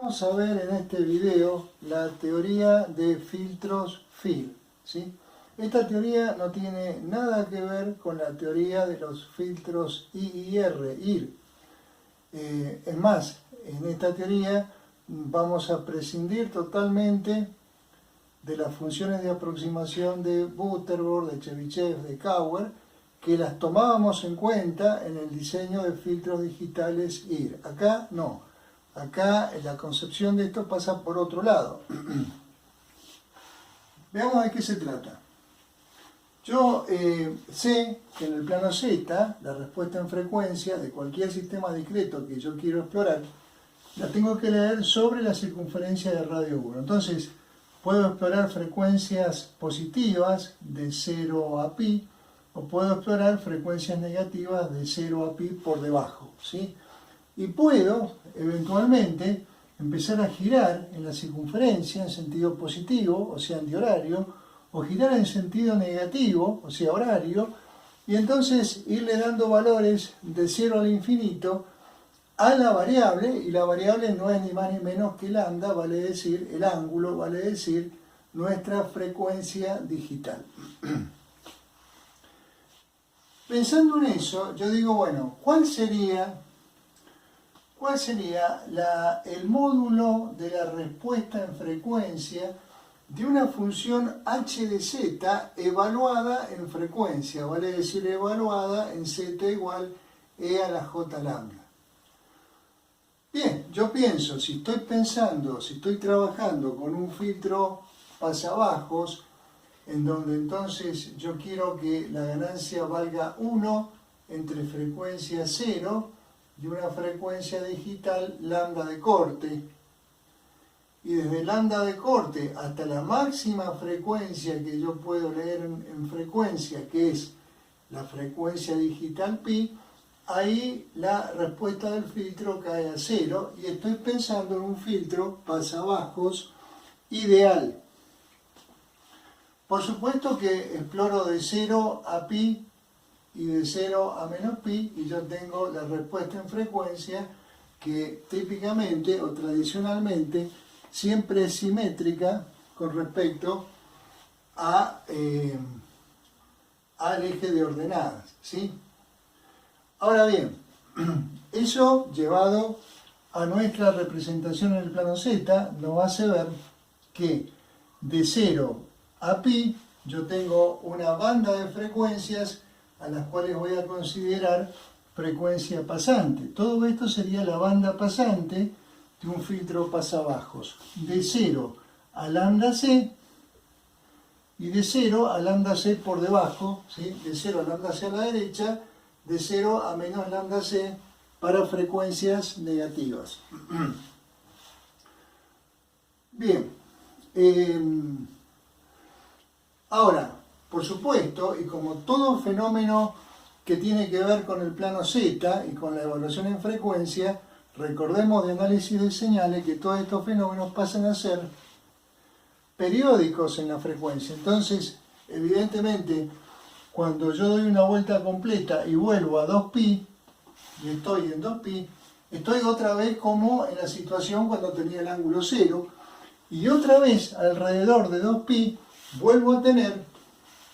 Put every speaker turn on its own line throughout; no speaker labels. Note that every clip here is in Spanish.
Vamos a ver en este video la teoría de filtros FIL, ¿sí? Esta teoría no tiene nada que ver con la teoría de los filtros IR. Es más, en esta teoría vamos a prescindir totalmente de las funciones de aproximación de Butterworth, de Chebyshev, de Cauer, que las tomábamos en cuenta en el diseño de filtros digitales IR. Acá no. Acá la concepción de esto pasa por otro lado. Veamos de qué se trata. Yo sé que en el plano Z, la respuesta en frecuencia de cualquier sistema discreto que yo quiero explorar, la tengo que leer sobre la circunferencia de radio 1. Entonces, puedo explorar frecuencias positivas de 0 a pi, o puedo explorar frecuencias negativas de 0 a pi por debajo, ¿sí? Y puedo, eventualmente, empezar a girar en la circunferencia en sentido positivo, o sea, antihorario, o girar en sentido negativo, o sea, horario, y entonces irle dando valores de 0 al infinito a la variable, y la variable no es ni más ni menos que lambda, vale decir el ángulo, vale decir nuestra frecuencia digital. Pensando en eso, yo digo, bueno, ¿cuál sería el módulo de la respuesta en frecuencia de una función h de z evaluada en frecuencia? Vale decir evaluada en z igual e a la j lambda. Bien, yo pienso, si estoy trabajando con un filtro pasabajos, en donde entonces yo quiero que la ganancia valga 1 entre frecuencia 0 y una frecuencia digital lambda de corte, y desde lambda de corte hasta la máxima frecuencia que yo puedo leer en frecuencia, que es la frecuencia digital pi, ahí la respuesta del filtro cae a 0 y estoy pensando en un filtro pasabajos ideal. Por supuesto que exploro de 0 a pi y de 0 a menos pi, y yo tengo la respuesta en frecuencia que típicamente o tradicionalmente siempre es simétrica con respecto al eje de ordenadas, ¿sí? Ahora bien, eso llevado a nuestra representación en el plano Z nos hace ver que de 0 a pi yo tengo una banda de frecuencias a las cuales voy a considerar frecuencia pasante. Todo esto sería la banda pasante de un filtro pasabajos. De 0 a lambda c y de 0 a lambda c por debajo, ¿sí? De 0 a lambda c a la derecha, de 0 a menos lambda c para frecuencias negativas. Bien. Ahora, por supuesto, y como todo fenómeno que tiene que ver con el plano Z y con la evaluación en frecuencia, recordemos de análisis de señales que todos estos fenómenos pasan a ser periódicos en la frecuencia. Entonces, evidentemente, cuando yo doy una vuelta completa y vuelvo a 2pi, y estoy en 2pi, estoy otra vez como en la situación cuando tenía el ángulo 0, y otra vez alrededor de 2pi vuelvo a tener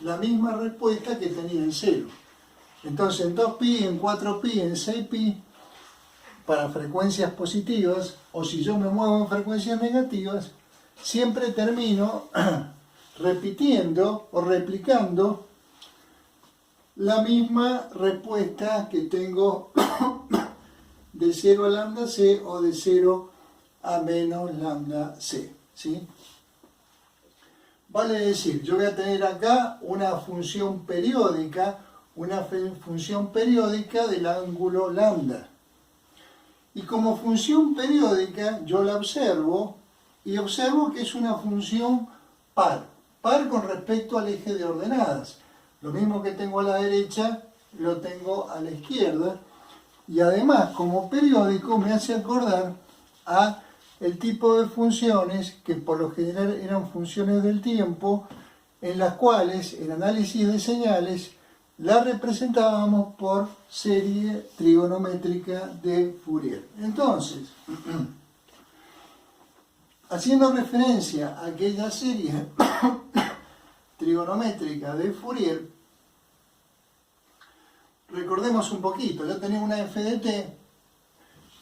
la misma respuesta que tenía en 0. Entonces en 2pi, en 4pi, en 6pi, para frecuencias positivas, o si yo me muevo en frecuencias negativas, siempre termino repitiendo o replicando la misma respuesta que tengo de 0 a lambda c o de 0 a menos lambda c, ¿sí? Vale decir, yo voy a tener acá una función periódica del ángulo lambda. Y como función periódica yo la observo y observo que es una función par con respecto al eje de ordenadas. Lo mismo que tengo a la derecha lo tengo a la izquierda, y además como periódico me hace acordar a el tipo de funciones que por lo general eran funciones del tiempo, en las cuales en análisis de señales la representábamos por serie trigonométrica de Fourier. Entonces, haciendo referencia a aquella serie trigonométrica de Fourier, recordemos un poquito, yo tenía una f de t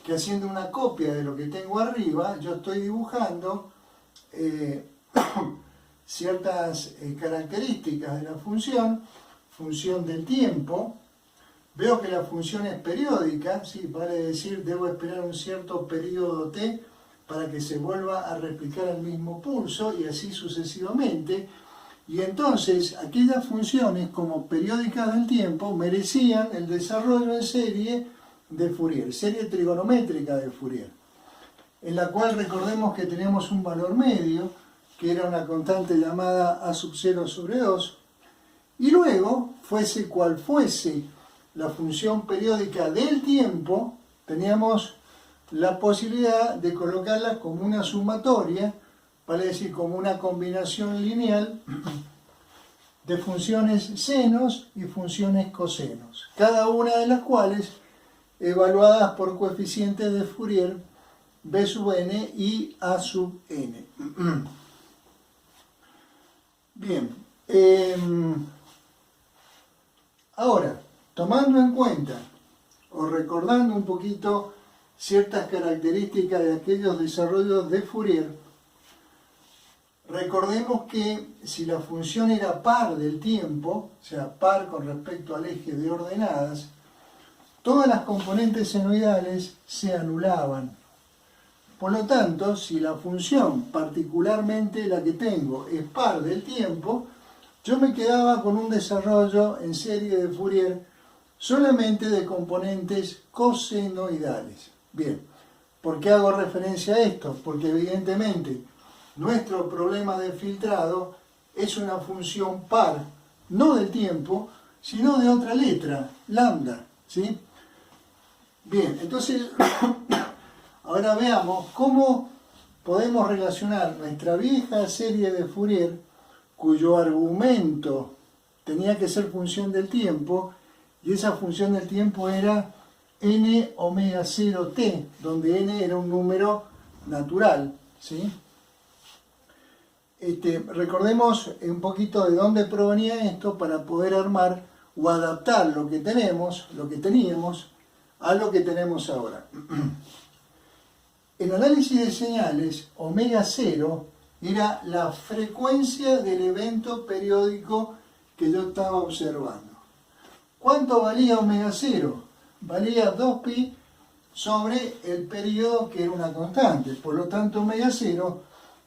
que, haciendo una copia de lo que tengo arriba, yo estoy dibujando ciertas características de la función del tiempo. Veo que la función es periódica, ¿sí? Vale decir, debo esperar un cierto periodo t para que se vuelva a replicar el mismo pulso y así sucesivamente. Y entonces aquellas funciones como periódicas del tiempo merecían el desarrollo en serie de Fourier, serie trigonométrica de Fourier, en la cual recordemos que teníamos un valor medio, que era una constante llamada a sub 0 sobre 2, y luego, fuese cual fuese la función periódica del tiempo, teníamos la posibilidad de colocarla como una sumatoria, vale decir, como una combinación lineal de funciones senos y funciones cosenos, cada una de las cuales evaluadas por coeficientes de Fourier b sub n y a sub n. Bien, ahora, tomando en cuenta o recordando un poquito ciertas características de aquellos desarrollos de Fourier, recordemos que si la función era par del tiempo, o sea, par con respecto al eje de ordenadas, todas las componentes senoidales se anulaban. Por lo tanto, si la función, particularmente la que tengo, es par del tiempo, yo me quedaba con un desarrollo en serie de Fourier solamente de componentes cosenoidales. Bien, ¿por qué hago referencia a esto? Porque evidentemente nuestro problema de filtrado es una función par, no del tiempo, sino de otra letra, lambda, ¿sí? Bien, entonces ahora veamos cómo podemos relacionar nuestra vieja serie de Fourier, cuyo argumento tenía que ser función del tiempo, y esa función del tiempo era n omega 0 t, donde n era un número natural, ¿sí? Recordemos un poquito de dónde provenía esto para poder armar o adaptar lo que tenemos, lo que teníamos, a lo que tenemos ahora. En análisis de señales, omega 0 era la frecuencia del evento periódico que yo estaba observando. ¿Cuánto valía omega 0? Valía 2pi sobre el periodo, que era una constante. Por lo tanto, omega 0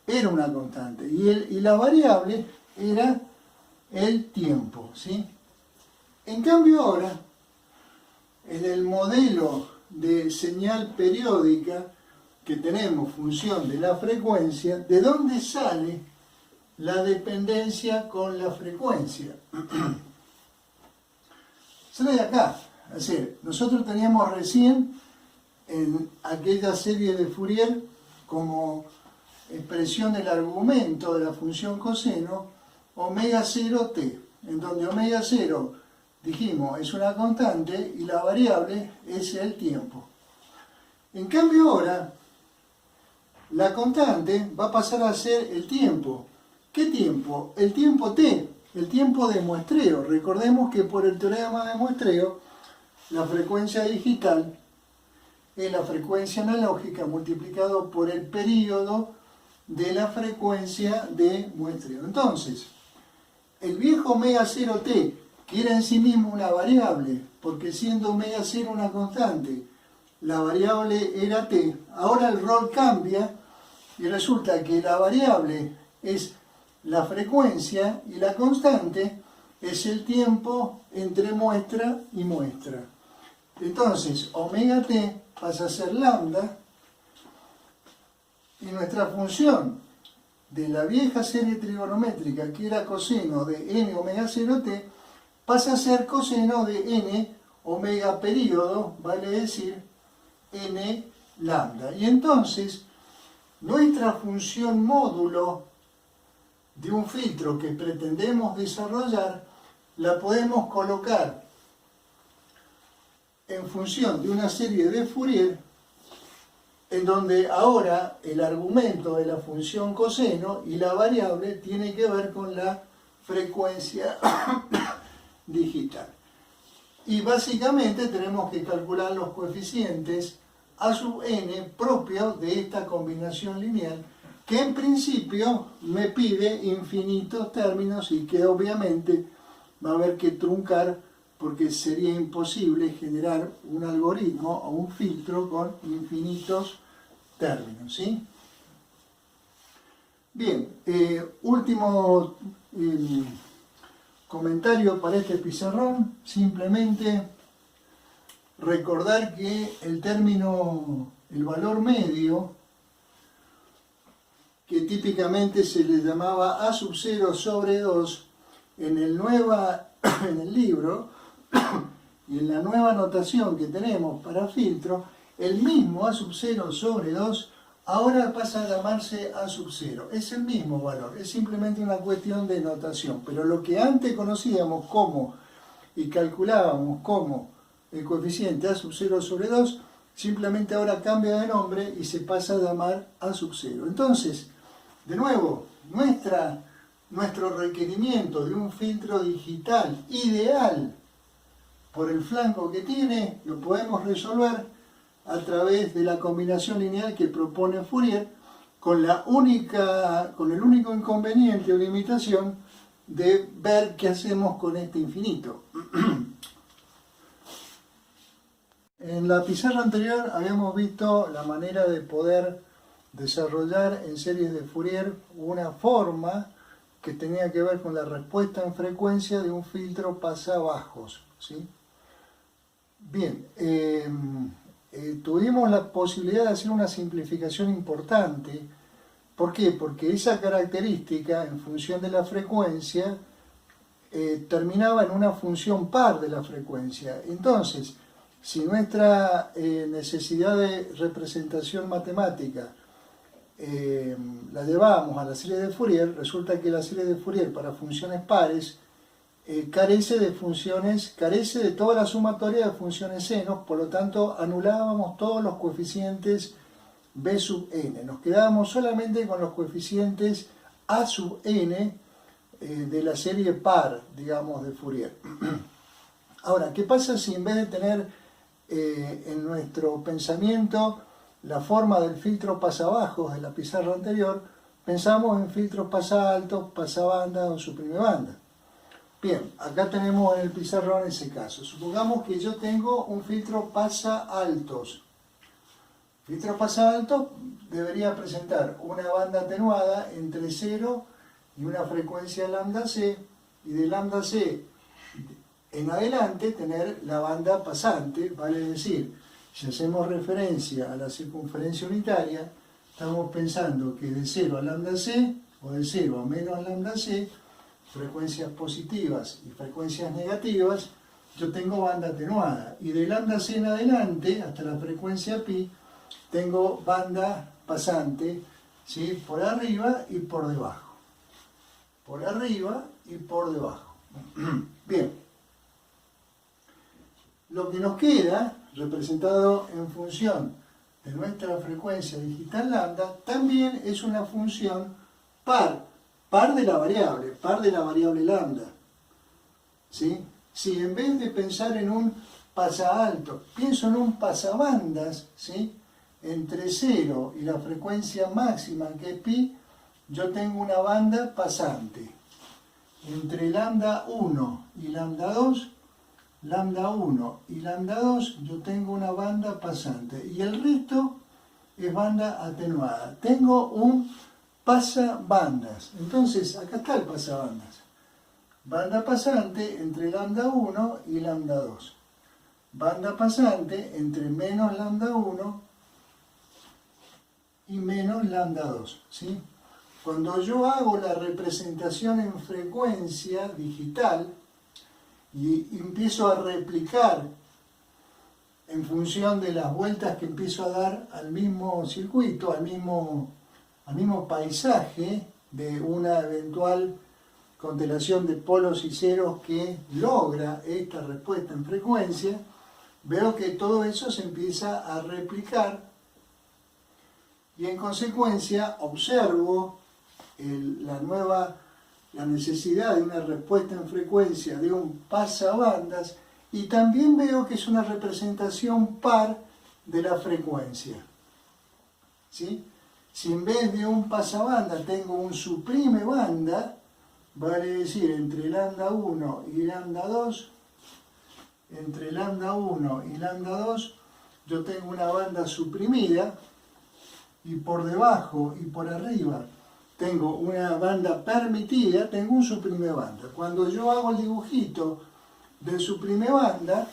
era una constante. Y la variable era el tiempo, ¿sí? En cambio ahora, en el modelo de señal periódica que tenemos función de la frecuencia, ¿de dónde sale la dependencia con la frecuencia? Sale de acá. Es decir, nosotros teníamos recién en aquella serie de Fourier como expresión del argumento de la función coseno omega 0 t, en donde omega 0, dijimos, es una constante y la variable es el tiempo. En cambio ahora, la constante va a pasar a ser el tiempo. ¿Qué tiempo? El tiempo t, el tiempo de muestreo. Recordemos que por el teorema de muestreo, la frecuencia digital es la frecuencia analógica multiplicado por el período de la frecuencia de muestreo. Entonces, el viejo omega 0t, que era en sí mismo una variable, porque siendo omega 0 una constante, la variable era t, ahora el rol cambia y resulta que la variable es la frecuencia y la constante es el tiempo entre muestra y muestra. Entonces, omega t pasa a ser lambda y nuestra función de la vieja serie trigonométrica, que era coseno de n omega 0t, pasa a ser coseno de n omega periodo, vale decir n lambda. Y entonces, nuestra función módulo de un filtro que pretendemos desarrollar, la podemos colocar en función de una serie de Fourier en donde ahora el argumento de la función coseno y la variable tiene que ver con la frecuencia digital. Y básicamente tenemos que calcular los coeficientes a sub n propios de esta combinación lineal, que en principio me pide infinitos términos y que obviamente va a haber que truncar porque sería imposible generar un algoritmo o un filtro con infinitos términos, ¿sí? Bien, último comentario para este pizarrón, simplemente recordar que el término, el valor medio, que típicamente se le llamaba A sub 0 sobre 2, en el libro y en la nueva notación que tenemos para filtro, el mismo A sub 0 sobre 2 ahora pasa a llamarse A sub 0. Es el mismo valor, es simplemente una cuestión de notación. Pero lo que antes conocíamos como y calculábamos como el coeficiente A sub 0 sobre 2, simplemente ahora cambia de nombre y se pasa a llamar A sub 0. Entonces, de nuevo, nuestro requerimiento de un filtro digital ideal por el flanco que tiene, lo podemos resolver a través de la combinación lineal que propone Fourier, con el único inconveniente o limitación de ver qué hacemos con este infinito. En la pizarra anterior habíamos visto la manera de poder desarrollar en series de Fourier una forma que tenía que ver con la respuesta en frecuencia de un filtro pasabajos, ¿sí? Bien, tuvimos la posibilidad de hacer una simplificación importante. ¿Por qué? Porque esa característica, en función de la frecuencia, terminaba en una función par de la frecuencia. Entonces, si nuestra necesidad de representación matemática la llevamos a la serie de Fourier, resulta que la serie de Fourier para funciones pares carece de toda la sumatoria de funciones senos, por lo tanto anulábamos todos los coeficientes b sub n, nos quedábamos solamente con los coeficientes a sub n de la serie par, digamos, de Fourier. Ahora, ¿qué pasa si en vez de tener en nuestro pensamiento la forma del filtro pasabajos de la pizarra anterior, pensamos en filtros pasaltos, pasabandas o suprimebanda? Bien, acá tenemos en el pizarrón ese caso. Supongamos que yo tengo un filtro pasaaltos. Filtro pasaalto debería presentar una banda atenuada entre 0 y una frecuencia lambda c, y de lambda c en adelante tener la banda pasante, vale decir, si hacemos referencia a la circunferencia unitaria, estamos pensando que de 0 a lambda c, o de 0 a menos lambda c, frecuencias positivas y frecuencias negativas, yo tengo banda atenuada. Y de lambda c en adelante, hasta la frecuencia pi, tengo banda pasante, ¿sí? Por arriba y por debajo. Por arriba y por debajo. Bien. Lo que nos queda, representado en función de nuestra frecuencia digital lambda, también es una función par de la variable lambda. ¿Sí? Si en vez de pensar en un pasaalto, pienso en un pasabandas, ¿sí? Entre 0 y la frecuencia máxima, que es pi, yo tengo una banda pasante. Entre lambda 1 y lambda 2, lambda 1 y lambda 2, yo tengo una banda pasante. Y el resto es banda atenuada. Tengo un pasabandas. Entonces, acá está el pasabandas. Banda pasante entre lambda 1 y lambda 2. Banda pasante entre menos lambda 1 y menos lambda 2. ¿Sí? Cuando yo hago la representación en frecuencia digital y empiezo a replicar en función de las vueltas que empiezo a dar al mismo circuito, al mismo paisaje de una eventual constelación de polos y ceros que logra esta respuesta en frecuencia, veo que todo eso se empieza a replicar y en consecuencia observo la necesidad de una respuesta en frecuencia de un pasabandas, y también veo que es una representación par de la frecuencia. ¿Sí? Si en vez de un pasabanda tengo un suprime banda, vale decir, entre lambda 1 y lambda 2, entre lambda 1 y lambda 2, yo tengo una banda suprimida, y por debajo y por arriba tengo una banda permitida, tengo un suprime banda. Cuando yo hago el dibujito del suprime banda,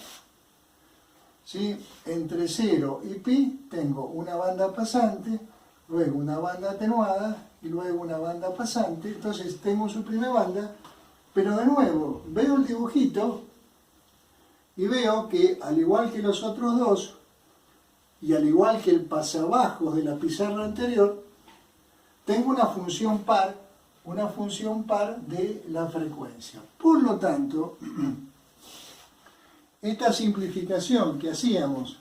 ¿sí?, entre 0 y pi tengo una banda pasante, luego una banda atenuada y luego una banda pasante. Entonces tengo un suprime banda, pero de nuevo veo el dibujito y veo que, al igual que los otros dos y al igual que el pasabajos de la pizarra anterior, tengo una función par de la frecuencia. Por lo tanto, esta simplificación que hacíamos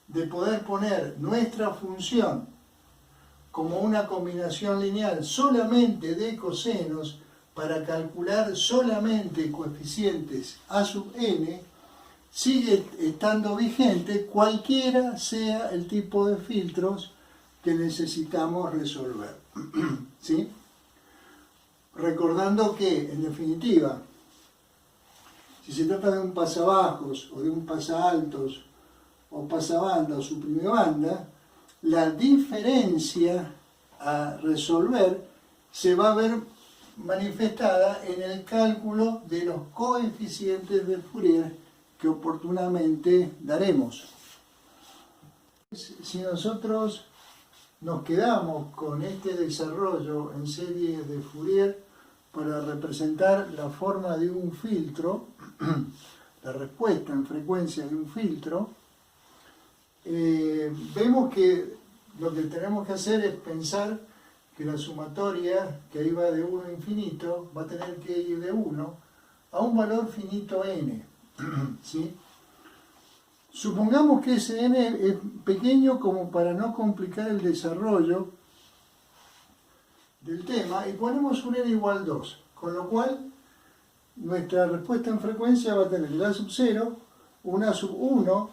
de poder poner nuestra función como una combinación lineal solamente de cosenos para calcular solamente coeficientes a sub n, sigue estando vigente cualquiera sea el tipo de filtros que necesitamos resolver. ¿Sí? Recordando que, en definitiva, si se trata de un pasabajos o de un pasaltos o pasabanda o suprimebanda, la diferencia a resolver se va a ver manifestada en el cálculo de los coeficientes de Fourier que oportunamente daremos. Si nosotros nos quedamos con este desarrollo en serie de Fourier para representar la forma de un filtro, la respuesta en frecuencia de un filtro, vemos que lo que tenemos que hacer es pensar que la sumatoria, que ahí va de 1 a infinito, va a tener que ir de 1 a un valor finito n. ¿Sí? Supongamos que ese n es pequeño como para no complicar el desarrollo del tema, y ponemos un n igual 2, con lo cual nuestra respuesta en frecuencia va a tener la sub 0, una sub 1,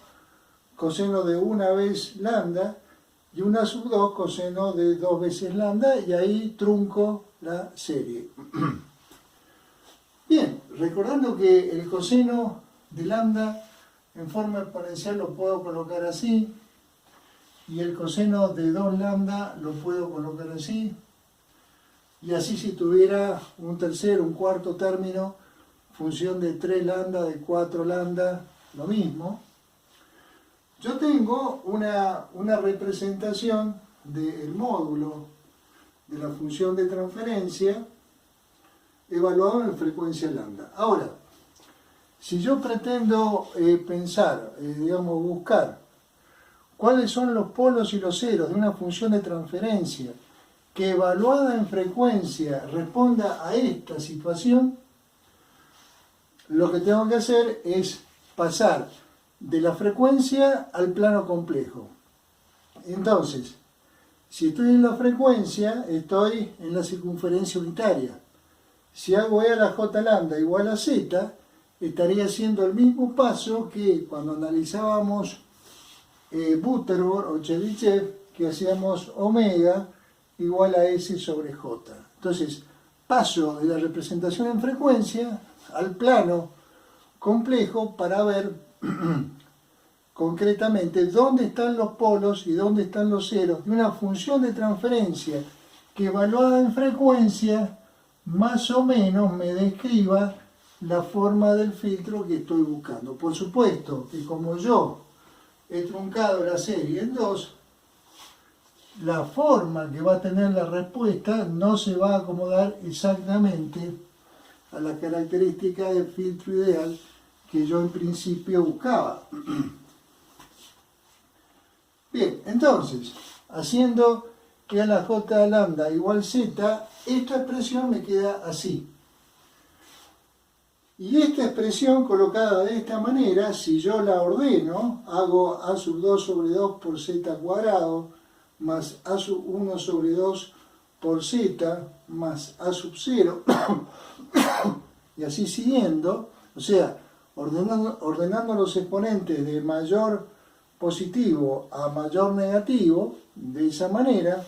coseno de una vez lambda, y una sub 2, coseno de 2 veces lambda, y ahí trunco la serie. Bien, recordando que el coseno de lambda en forma exponencial lo puedo colocar así, y el coseno de 2 lambda lo puedo colocar así, y así si tuviera un tercer, un cuarto término, función de 3 lambda, de 4 lambda, lo mismo. Yo tengo una representación del módulo de la función de transferencia evaluado en frecuencia lambda. Ahora, si yo pretendo buscar cuáles son los polos y los ceros de una función de transferencia que evaluada en frecuencia responda a esta situación, lo que tengo que hacer es pasar de la frecuencia al plano complejo. Entonces, si estoy en la frecuencia, estoy en la circunferencia unitaria. Si hago E a la J lambda igual a Z, estaría haciendo el mismo paso que cuando analizábamos Butterworth o Chebyshev, que hacíamos omega igual a S sobre J. Entonces, paso de la representación en frecuencia al plano complejo para ver concretamente dónde están los polos y dónde están los ceros de una función de transferencia que, evaluada en frecuencia, más o menos me describa la forma del filtro que estoy buscando. Por supuesto que como yo he truncado la serie en 2, la forma que va a tener la respuesta no se va a acomodar exactamente a la característica del filtro ideal que yo en principio buscaba. Bien, entonces, haciendo que a la J lambda igual Z, esta expresión me queda así. Y esta expresión colocada de esta manera, si yo la ordeno, hago A sub 2 sobre 2 por Z cuadrado más A sub 1 sobre 2 por Z más A sub 0 y así siguiendo, o sea, ordenando los exponentes de mayor positivo a mayor negativo, de esa manera,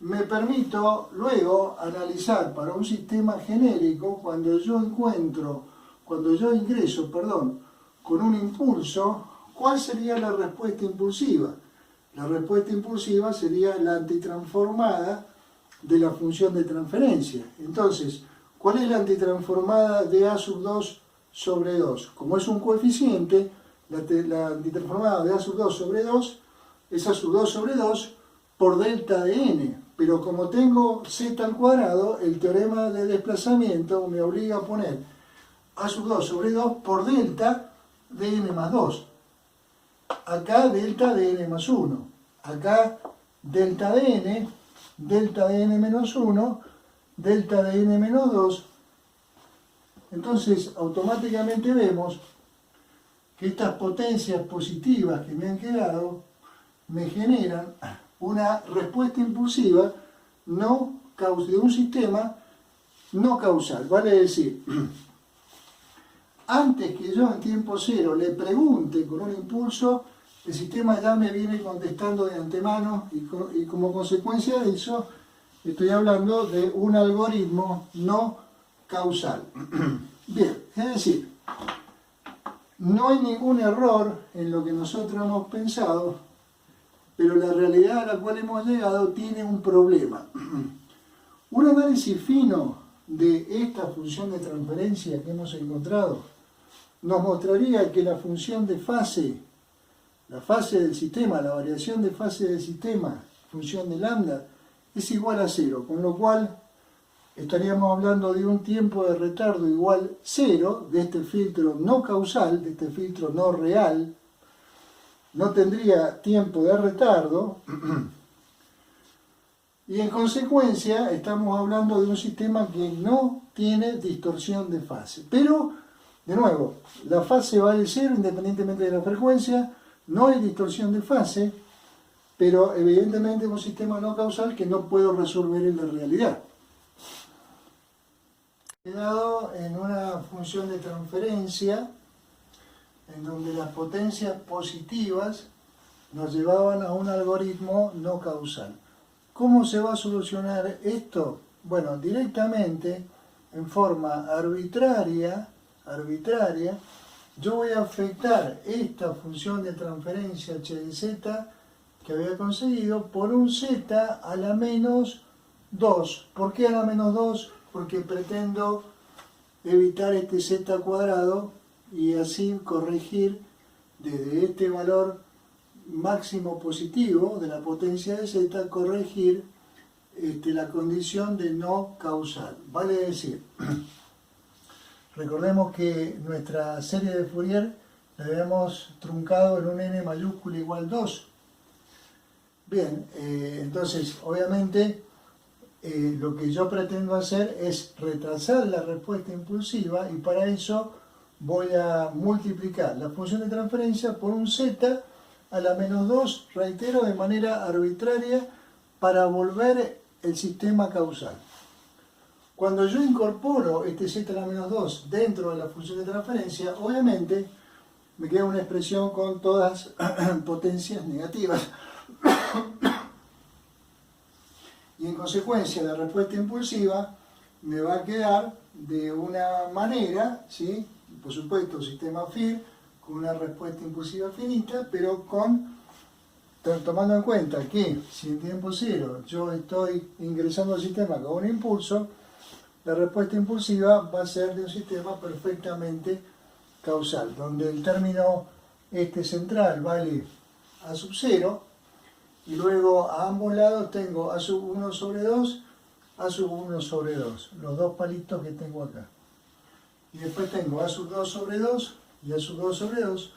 me permito luego analizar para un sistema genérico cuando yo ingreso, con un impulso, ¿cuál sería la respuesta impulsiva? La respuesta impulsiva sería la antitransformada de la función de transferencia. Entonces, ¿cuál es la antitransformada de A sub 2 sobre 2? Como es un coeficiente, la antitransformada de A sub 2 sobre 2 es A sub 2 sobre 2 por delta de n. Pero como tengo z al cuadrado, el teorema de desplazamiento me obliga a poner A sub 2 sobre 2 por delta de n más 2. Acá delta de n más 1. Acá delta de n menos 1, delta de n menos 2. Entonces automáticamente vemos que estas potencias positivas que me han quedado me generan una respuesta impulsiva de un sistema no causal. Vale decir, antes que yo en tiempo cero le pregunte con un impulso, el sistema ya me viene contestando de antemano y como consecuencia de eso estoy hablando de un algoritmo no causal. Bien, es decir, no hay ningún error en lo que nosotros hemos pensado, pero la realidad a la cual hemos llegado tiene un problema. Un análisis fino de esta función de transferencia que hemos encontrado nos mostraría que la función de fase, la fase del sistema, la variación de fase del sistema, función de lambda, es igual a 0, con lo cual estaríamos hablando de un tiempo de retardo igual 0 de este filtro no causal, de este filtro no real. No tendría tiempo de retardo y en consecuencia estamos hablando de un sistema que no tiene distorsión de fase. Pero, de nuevo, la fase vale 0 independientemente de la frecuencia, no hay distorsión de fase, pero evidentemente es un sistema no causal que no puedo resolver en la realidad. He dado en una función de transferencia en donde las potencias positivas nos llevaban a un algoritmo no causal. ¿Cómo se va a solucionar esto? Bueno, directamente, en forma arbitraria, yo voy a afectar esta función de transferencia h de z que había conseguido por un z a la menos 2. ¿Por qué a la menos 2? Porque pretendo evitar este z cuadrado y así corregir desde este valor máximo positivo de la potencia de z, corregir la condición de no causal. Vale decir, recordemos que nuestra serie de Fourier la habíamos truncado en un n mayúscula igual 2. Bien, entonces obviamente lo que yo pretendo hacer es retrasar la respuesta impulsiva y para eso voy a multiplicar la función de transferencia por un z a la menos 2, reitero, de manera arbitraria para volver el sistema causal. Cuando yo incorporo este z a la menos 2 dentro de la función de transferencia, obviamente me queda una expresión con todas potencias negativas. Y en consecuencia la respuesta impulsiva me va a quedar de una manera, ¿sí? Por supuesto, sistema FIR con una respuesta impulsiva finita, pero tomando en cuenta que si en tiempo cero yo estoy ingresando al sistema con un impulso, la respuesta impulsiva va a ser de un sistema perfectamente causal, donde el término central vale A sub 0, y luego a ambos lados tengo A sub 1 sobre 2, A sub 1 sobre 2, los dos palitos que tengo acá. Y después tengo A sub 2 sobre 2 y A sub 2 sobre 2,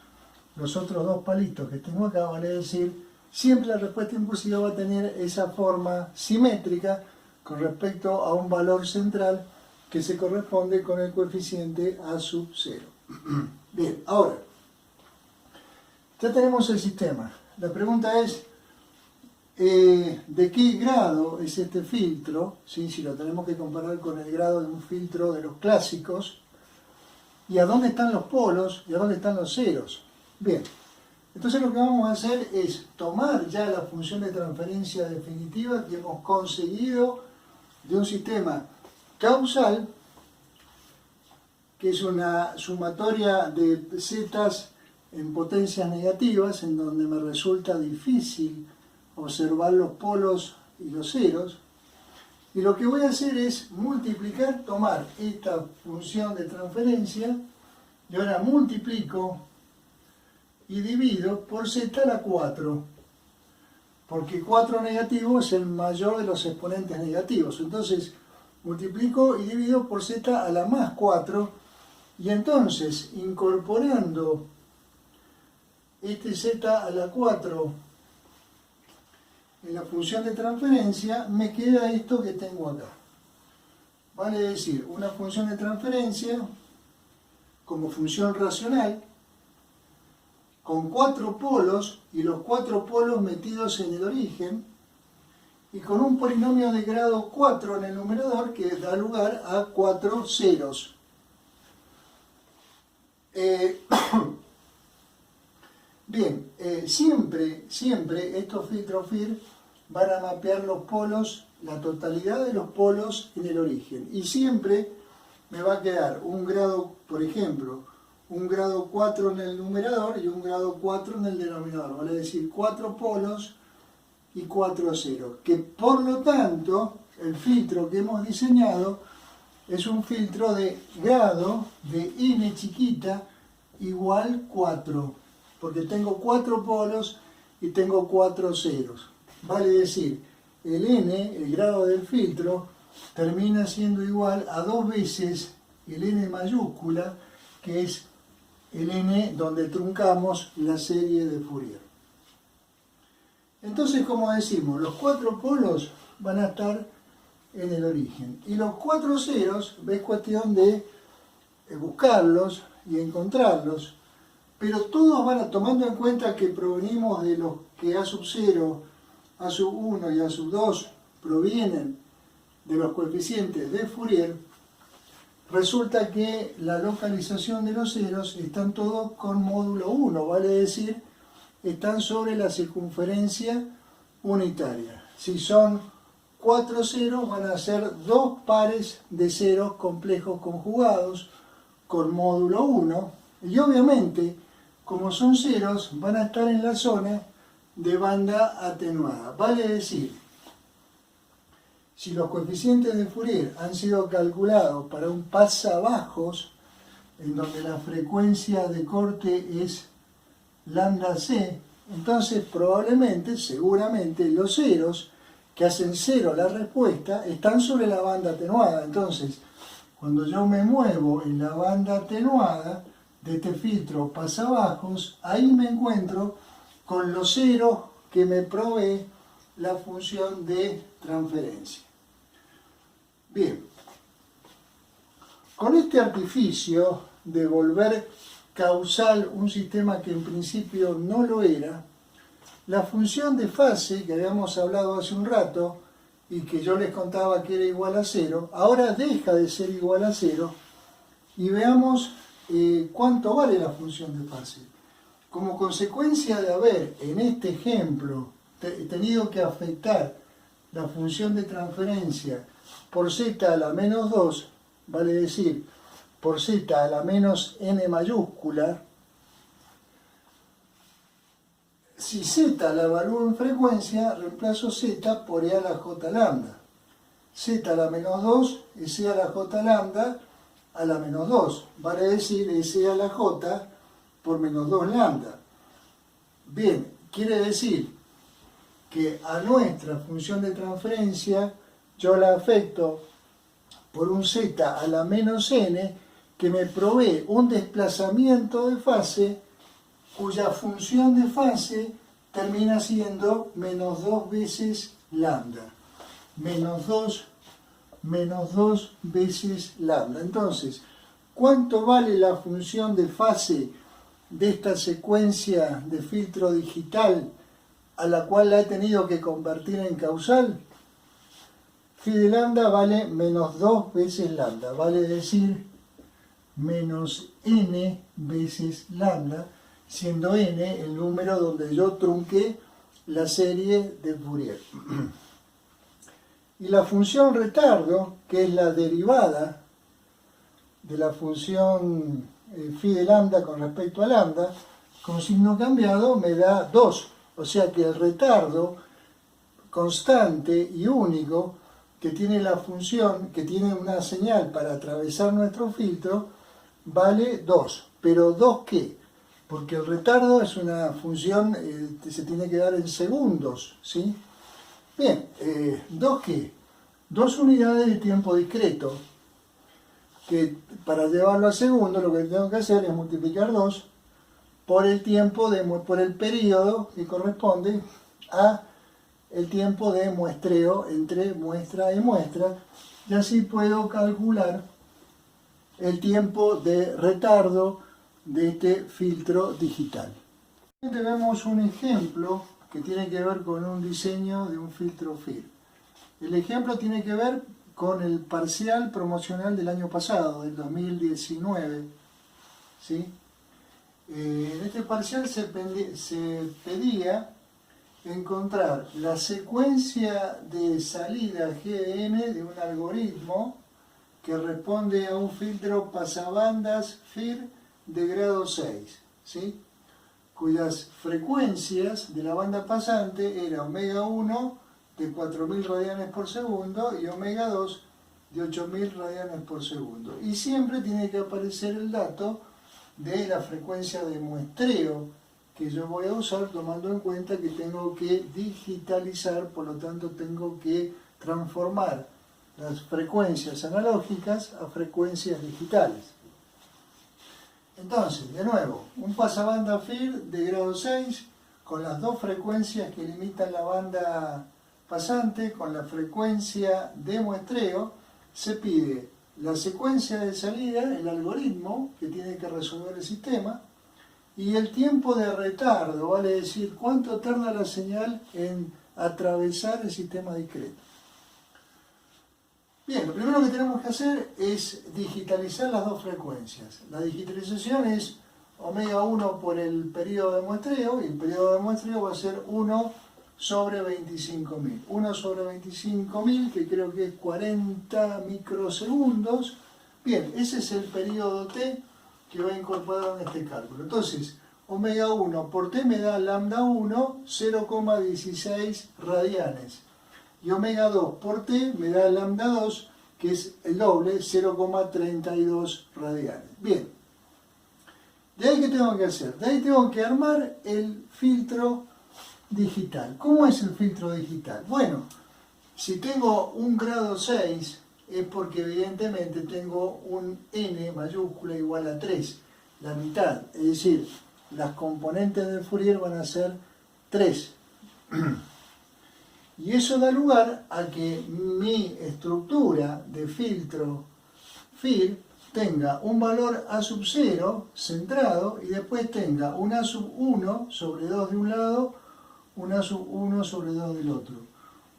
los otros dos palitos que tengo acá, vale decir, siempre la respuesta impulsiva va a tener esa forma simétrica con respecto a un valor central que se corresponde con el coeficiente A sub 0. Bien, ahora, ya tenemos el sistema. La pregunta es, de qué grado es este filtro, ¿sí? Si lo tenemos que comparar con el grado de un filtro de los clásicos, y a dónde están los polos y a dónde están los ceros. Bien, entonces lo que vamos a hacer es tomar ya la función de transferencia definitiva que hemos conseguido de un sistema causal, que es una sumatoria de zetas en potencias negativas, en donde me resulta difícil observar los polos y los ceros. Y lo que voy a hacer es multiplicar, tomar esta función de transferencia, y ahora multiplico y divido por z a la 4, porque 4 negativo es el mayor de los exponentes negativos. Entonces multiplico y divido por z a la más 4, y entonces incorporando este z a la 4 en la función de transferencia, me queda esto que tengo acá. Vale decir, una función de transferencia como función racional, con 4 polos, y los 4 polos metidos en el origen, y con un polinomio de grado 4 en el numerador, que da lugar a 4 ceros. Bien, siempre estos filtros FIR van a mapear los polos, la totalidad de los polos en el origen. Y siempre me va a quedar un grado, por ejemplo, un grado 4 en el numerador y un grado 4 en el denominador. Vale decir, 4 polos y 4 ceros. Que por lo tanto, el filtro que hemos diseñado es un filtro de grado de n chiquita igual 4. Porque tengo 4 polos y tengo 4 ceros. Vale decir, el n, el grado del filtro, termina siendo igual a 2 veces el n mayúscula, que es el n donde truncamos la serie de Fourier. Entonces, como decimos, los 4 polos van a estar en el origen. Y los 4 ceros, es cuestión de buscarlos y encontrarlos. Pero todos van a, tomando en cuenta que provenimos de los que A sub 0, A sub 1 y A sub 2 provienen de los coeficientes de Fourier, resulta que la localización de los ceros están todos con módulo 1, vale decir, están sobre la circunferencia unitaria. Si son 4 ceros, van a ser 2 pares de ceros complejos conjugados con módulo 1, y obviamente, como son ceros, van a estar en la zona de banda atenuada. Vale decir, si los coeficientes de Fourier han sido calculados para un pasabajos, en donde la frecuencia de corte es lambda c, entonces probablemente, seguramente, los ceros que hacen cero la respuesta están sobre la banda atenuada. Entonces, cuando yo me muevo en la banda atenuada de este filtro pasabajos, ahí me encuentro con los ceros que me provee la función de transferencia. Bien, con este artificio de volver causal un sistema que en principio no lo era, la función de fase que habíamos hablado hace un rato y que yo les contaba que era igual a 0, ahora deja de ser igual a 0, y veamos cuánto vale la función de fase. Como consecuencia de haber en este ejemplo tenido que afectar la función de transferencia por z a la menos 2, vale decir, por z a la menos n mayúscula, si z la evalúo en frecuencia, reemplazo z por e a la j lambda. Z a la menos 2 es e a la j lambda a la menos 2, vale decir, es e a la j por menos 2 lambda. Bien, quiere decir que a nuestra función de transferencia yo la afecto por un z a la menos n que me provee un desplazamiento de fase cuya función de fase termina siendo menos 2 veces lambda. Menos 2 veces lambda. Entonces, ¿cuánto vale la función de fase de esta secuencia de filtro digital a la cual la he tenido que convertir en causal, phi de lambda vale menos 2 veces lambda, vale decir menos n veces lambda, siendo n el número donde yo trunqué la serie de Fourier. Y la función retardo, que es la derivada de la función phi de lambda con respecto a lambda, con signo cambiado me da 2. O sea que el retardo constante y único que tiene la función, que tiene una señal para atravesar nuestro filtro, vale 2. ¿Pero 2 qué? Porque el retardo es una función que se tiene que dar en segundos, ¿sí? Bien, ¿2 qué? 2 unidades de tiempo discreto, que para llevarlo a segundo lo que tengo que hacer es multiplicar 2 por el tiempo por el periodo que corresponde a el tiempo de muestreo entre muestra y muestra, y así puedo calcular el tiempo de retardo de este filtro digital. Vemos un ejemplo que tiene que ver con un diseño de un filtro FIR. El ejemplo tiene que ver con el parcial promocional del año pasado, del 2019. ¿Sí? En este parcial se pedía encontrar la secuencia de salida GN de un algoritmo que responde a un filtro pasabandas FIR de grado 6, ¿sí? Cuyas frecuencias de la banda pasante era omega 1 de 4000 radianes por segundo y omega 2 de 8000 radianes por segundo. Y siempre tiene que aparecer el dato de la frecuencia de muestreo que yo voy a usar, tomando en cuenta que tengo que digitalizar, por lo tanto tengo que transformar las frecuencias analógicas a frecuencias digitales. Entonces, de nuevo, un pasabanda FIR de grado 6 con las dos frecuencias que limitan la banda pasante, con la frecuencia de muestreo, se pide la secuencia de salida, el algoritmo que tiene que resolver el sistema, y el tiempo de retardo, vale decir, cuánto tarda la señal en atravesar el sistema discreto. Bien, lo primero que tenemos que hacer es digitalizar las dos frecuencias. La digitalización es omega 1 por el periodo de muestreo, y el periodo de muestreo va a ser 1 sobre 25.000. 1 sobre 25.000, que creo que es 40 microsegundos. Bien, ese es el periodo T que va incorporado en este cálculo. Entonces, omega 1 por T me da lambda 1, 0,16 radianes. Y omega 2 por T me da lambda 2, que es el doble, 0,32 radianes. Bien. ¿De ahí qué tengo que hacer? De ahí tengo que armar el filtro digital. ¿Cómo es el filtro digital? Bueno, si tengo un grado 6, es porque evidentemente tengo un n mayúscula igual a 3, la mitad. Es decir, las componentes de Fourier van a ser 3. Y eso da lugar a que mi estructura de filtro FIR tenga un valor A sub 0 centrado y después tenga un A sub 1 sobre 2 de un lado, un A sub 1 sobre 2 del otro,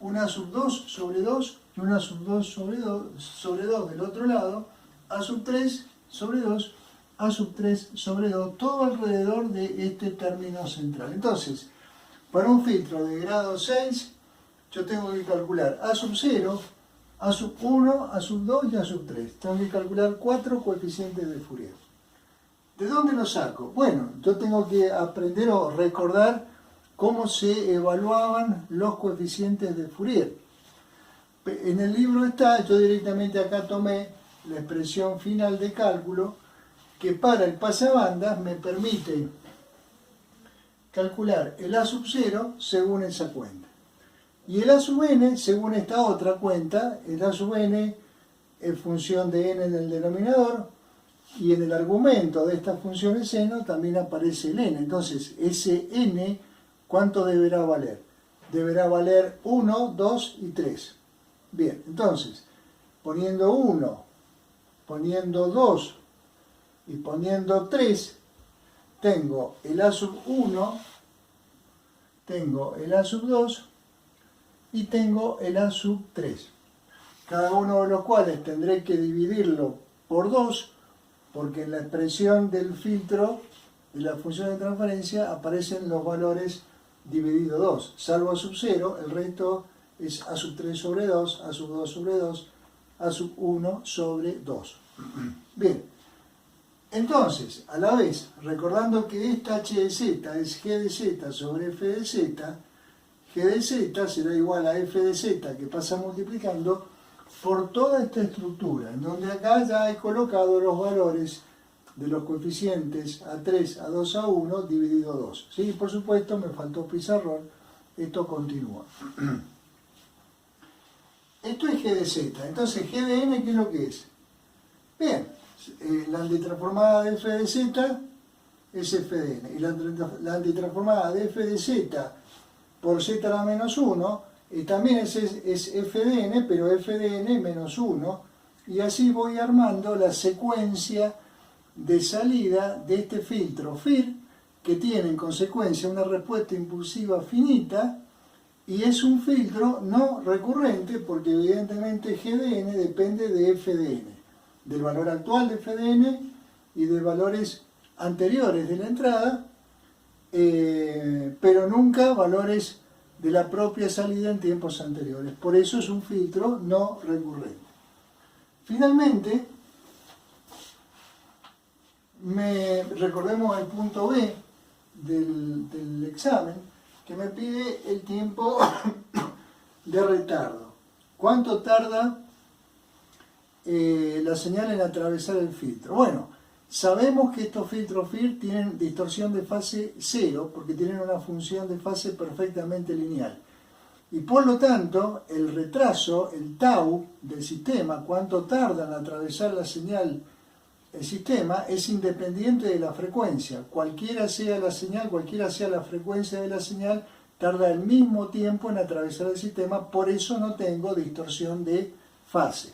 un A sub 2 sobre 2 y un A sub 2 sobre 2 del otro lado, A sub 3 sobre 2, A sub 3 sobre 2, todo alrededor de este término central. Entonces, para un filtro de grado 6, yo tengo que calcular A sub 0, A sub 1, A sub 2 y A sub 3. Tengo que calcular 4 coeficientes de Fourier. ¿De dónde los saco? Bueno, yo tengo que aprender o recordar cómo se evaluaban los coeficientes de Fourier. En el libro está, yo directamente acá tomé la expresión final de cálculo que para el pasabandas me permite calcular el A sub 0 según esa cuenta. Y el A sub n, según esta otra cuenta, el A sub n es función de n en el denominador, y en el argumento de esta función seno también aparece el n. Entonces, ese n, ¿cuánto deberá valer? Deberá valer 1, 2 y 3. Bien, entonces, poniendo 1, poniendo 2 y poniendo 3, tengo el A sub 1, tengo el A sub 2 y tengo el A sub 3. Cada uno de los cuales tendré que dividirlo por 2, porque en la expresión del filtro de la función de transferencia aparecen los valores dividido 2, salvo A sub 0, el resto es A sub 3 sobre 2, A sub 2 sobre 2, A sub 1 sobre 2. Bien, entonces, a la vez, recordando que esta h de z es g de z sobre f de z, g de z será igual a f de z que pasa multiplicando por toda esta estructura, en donde acá ya he colocado los valores de los coeficientes A3, A2, A1 dividido 2. ¿Sí? Por supuesto, me faltó pizarrón, esto continúa. Esto es g de z, entonces g de n, ¿qué es lo que es? Bien, la antitransformada de f de z es f de n, y la antitransformada de f de z por z a la menos 1 también es f de n, pero f de n menos 1, y así voy armando la secuencia de salida de este filtro FIR, que tiene en consecuencia una respuesta impulsiva finita, y es un filtro no recurrente porque evidentemente g de n depende de f de n, del valor actual de f de n y de valores anteriores de la entrada, pero nunca valores de la propia salida en tiempos anteriores. Por eso es un filtro no recurrente. Finalmente, recordemos el punto B del examen, que me pide el tiempo de retardo. ¿Cuánto tarda la señal en atravesar el filtro? Bueno, sabemos que estos filtros FIR tienen distorsión de fase 0 porque tienen una función de fase perfectamente lineal. Y por lo tanto, el retraso, el tau del sistema, cuánto tarda en atravesar la señal el sistema, es independiente de la frecuencia. Cualquiera sea la señal, cualquiera sea la frecuencia de la señal, tarda el mismo tiempo en atravesar el sistema, por eso no tengo distorsión de fase.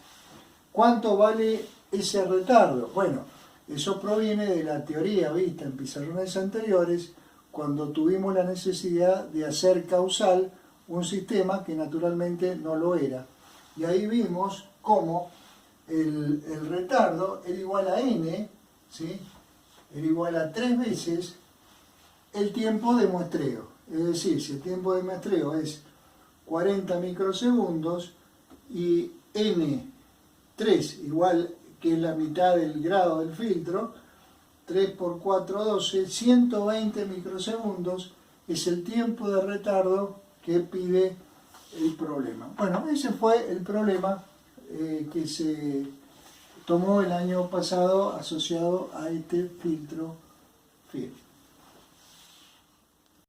¿Cuánto vale ese retardo? Bueno, eso proviene de la teoría vista en pizarrones anteriores, cuando tuvimos la necesidad de hacer causal un sistema que naturalmente no lo era. Y ahí vimos cómo el retardo era igual a n, ¿sí? Era igual a 3 veces el tiempo de muestreo. Es decir, si el tiempo de muestreo es 40 microsegundos y n3 igual que es la mitad del grado del filtro, 3 por 4, 12, 120 microsegundos es el tiempo de retardo que pide el problema. Bueno, ese fue el problema que se tomó el año pasado asociado a este filtro FIR.